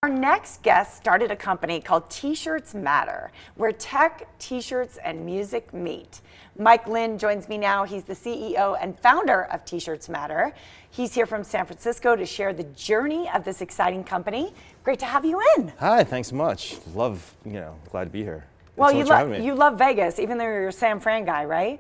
Our next guest started a company called T-Shirts Matter, where tech, T-shirts, and music meet. Mike Lin joins me now. He's the CEO and founder of T-Shirts Matter. He's here from San Francisco to share the journey of this exciting company. Great to have you in. Hi, thanks so much. Glad to be here. Well, you love Vegas, even though you're a San Fran guy, right?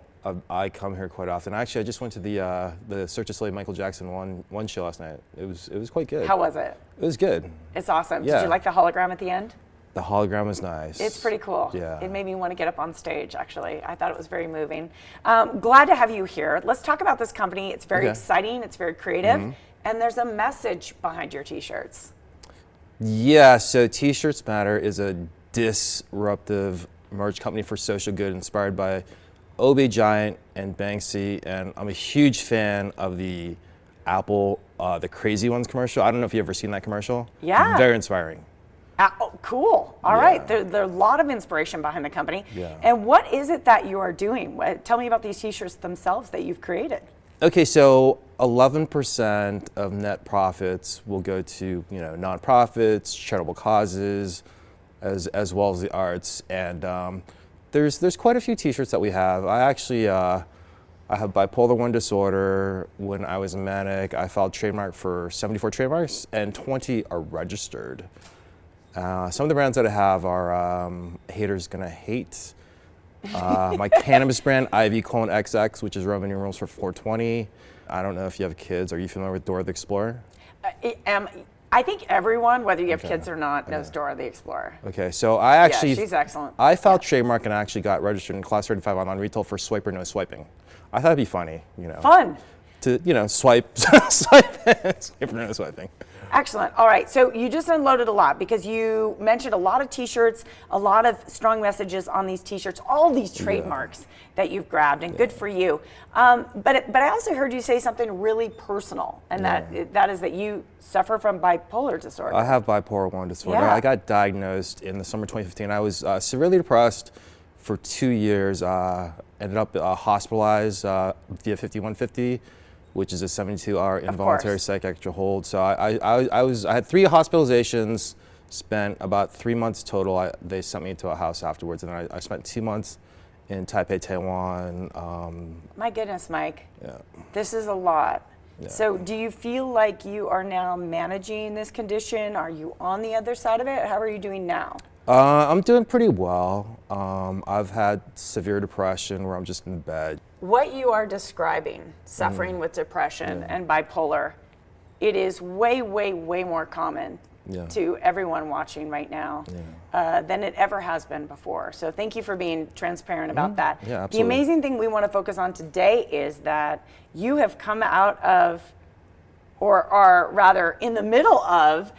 I come here quite often. Actually, I just went to the Cirque du Soleil Michael Jackson one show last night. It was quite good. How was it? It was good. It's awesome. Yeah. Did you like the hologram at the end? The hologram was nice. It's pretty cool. Yeah. It made me want to get up on stage, actually. I thought it was very moving. Glad to have you here. Let's talk about this company. It's very exciting. It's very creative. And there's a message behind your T-shirts. Yeah, so T-Shirts Matter is a disruptive merch company for social good inspired by OB Giant and Banksy, and I'm a huge fan of the Apple, the Crazy Ones commercial. I don't know if you've ever seen that commercial. Yeah. Very inspiring. Oh, cool. All right. There's a lot of inspiration behind the company. Yeah. And what is it that you are doing? Tell me about these T-shirts themselves that you've created. Okay, so 11% of net profits will go to nonprofits, charitable causes, as well as the arts, and there's quite a few T-shirts that we have. I actually I have bipolar 1 disorder. When I was manic, I filed trademark for 74 trademarks, and 20 are registered. Some of the brands that I have are Haters Gonna Hate. My cannabis brand, IV:XX, which is Roman numerals for 420. I don't know if you have kids. Are you familiar with Dora the Explorer? I think everyone, whether you have kids or not, knows Dora the Explorer. Okay, so I actually... Yeah, she's excellent. I filed trademark and I actually got registered in Class 35 online retail for swiper no swiping. I thought it'd be funny, Fun. To, swipe, swiper no swiping. Excellent. All right. So you just unloaded a lot because you mentioned a lot of T-shirts, a lot of strong messages on these T-shirts, all these trademarks that you've grabbed, and good for you. But I also heard you say something really personal, and that is that you suffer from bipolar disorder. I have bipolar 1 disorder. Yeah. I got diagnosed in the summer 2015. I was severely depressed for 2 years. Ended up hospitalized via 5150. Which is a 72-hour involuntary psychiatric hold. So I had 3 hospitalizations, spent about 3 months total. They sent me to a house afterwards, and I spent 2 months in Taipei, Taiwan. My goodness, Mike. Yeah. This is a lot. Yeah. So do you feel like you are now managing this condition? Are you on the other side of it? How are you doing now? I'm doing pretty well. I've had severe depression where I'm just in bed. What you are describing, suffering with depression and bipolar, it is way, way, way more common to everyone watching right now than it ever has been before. So thank you for being transparent about that. Yeah, absolutely. The amazing thing we want to focus on today is that you have come out of, or are rather in the middle of,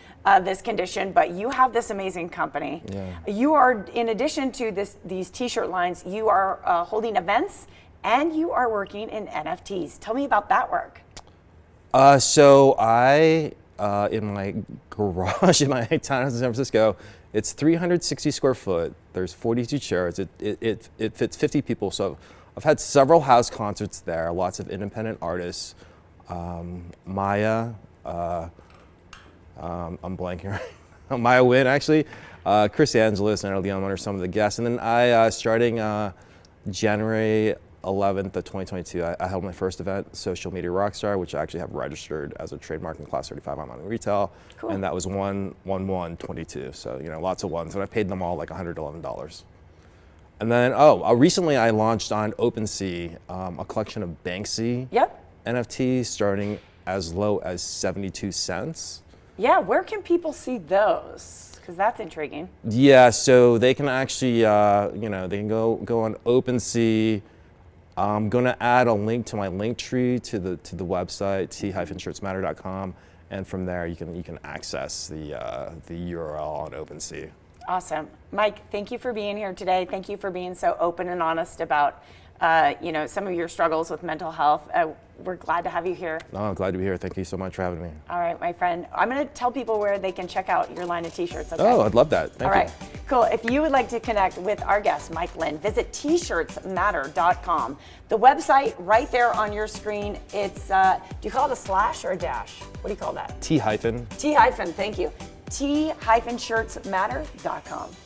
this condition, but you have this amazing company. Yeah. You are, in addition to these T-shirt lines, you are holding events and you are working in NFTs. Tell me about that work. So I, in my garage in my townhouse in San Francisco, it's 360 square foot. There's 42 chairs. It fits 50 people. So I've had several house concerts there, lots of independent artists. Maya, I'm blanking right now. Maya Wynn, actually. Chris Angeles and Leon are some of the guests. And then I, starting January 11th of 2022, I held my first event, Social Media Rockstar, which I actually have registered as a trademark in Class 35 online retail. Cool. And that was 1/1/22. So, lots of ones. And I paid them all like $111. And then, recently I launched on OpenSea a collection of Banksy NFTs starting as low as 72 cents. Yeah, where can people see those? Because that's intriguing. Yeah, so they can actually, they can go on OpenSea. I'm going to add a link to my link tree to the website t-shirtsmatter.com, and from there you can access the URL on OpenSea. Awesome, Mike. Thank you for being here today. Thank you for being so open and honest about some of your struggles with mental health. We're glad to have you here. No, I'm glad to be here. Thank you so much for having me. All right, my friend. I'm going to tell people where they can check out your line of T-shirts. Okay? Oh, I'd love that. Thank you. All right, cool. If you would like to connect with our guest, Mike Lin, visit tshirtsmatter.com. The website right there on your screen, it's, do you call it a slash or a dash? What do you call that? T-hyphen. T-hyphen, thank you. t-shirtsmatter.com.